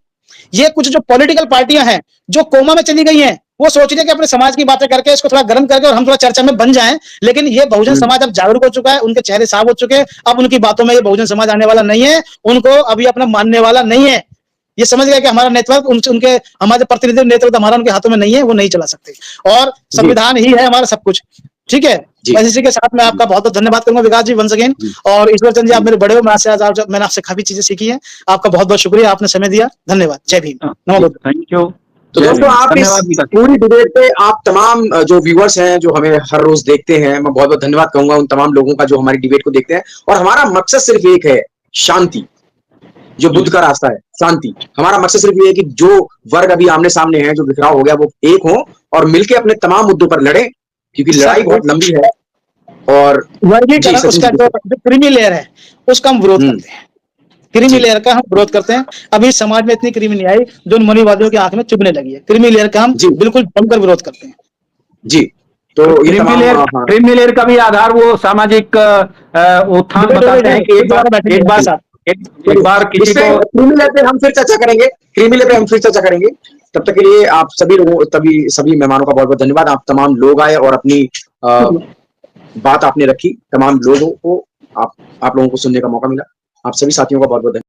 ये कुछ जो पॉलिटिकल पार्टियां हैं जो कोमा में चली गई हैं, वो सोच रही है कि अपने समाज की बातें करके इसको थोड़ा गर्म करके और हम थोड़ा चर्चा में बन जाएं, लेकिन ये बहुजन समाज अब जागरूक हो चुका है, उनके चेहरे साफ हो चुके हैं। अब उनकी बातों में ये बहुजन समाज आने वाला नहीं है, उनको अभी अपना मानने वाला नहीं है। ये समझ गया कि हमारा नेतृत्व उनके हमारे प्रतिनिधि नेतृत्व हमारा उनके हाथों में नहीं है, वो नहीं चला सकते और संविधान ही है हमारा सब कुछ। ठीक है, बस इसी के साथ मैं आपका बहुत बहुत धन्यवाद करूंगा विकास जी वंस अगेन। और ईश्वर चंद जी आप मेरे बड़े हो, मैंने आपसे काफी चीजें सीखी हैं। आपका बहुत बहुत शुक्रिया, आपने समय दिया, धन्यवाद। जय भीम, नमस्कार। Thank you. तो दोस्तों आप इस पूरी डिबेट पे आप तमाम जो व्यूअर्स हैं जो हमें हर रोज देखते हैं, मैं बहुत बहुत धन्यवाद कहूंगा उन तमाम लोगों का जो हमारी डिबेट को देखते हैं। और हमारा मकसद सिर्फ एक है, शांति। जो बुद्ध का रास्ता है, शांति। हमारा मकसद सिर्फ ये है कि जो वर्ग अभी आमने सामने है, जो बिखराव हो गया, वो एक हो और मिलकर अपने तमाम मुद्दों पर लड़े, क्योंकि लड़ाई बहुत लंबी है। और वर्गीकरण उसका जो क्रीमी लेयर है उसका हम विरोध करते हैं, क्रीमी लेयर का हम विरोध करते हैं। अभी समाज में इतनी क्रीमी नहीं आई जो उन मनीवादियों की आंख में चुभने लगी है। क्रीमी लेयर का हम बिल्कुल जमकर विरोध करते हैं जी। तो क्रीमी लेयर का भी आधार वो सामाजिक उत्थान बताते हैं कि एक बार किसी को क्रीमी लेयर पे हम फिर चर्चा करेंगे, क्रीमी लेयर पे हम फिर चर्चा करेंगे। तब तक के लिए आप सभी मेहमानों का बहुत बहुत धन्यवाद। आप तमाम लोग आए और अपनी बात आपने रखी, तमाम लोगों को आप लोगों को सुनने का मौका मिला। आप सभी साथियों का बहुत बहुत धन्यवाद।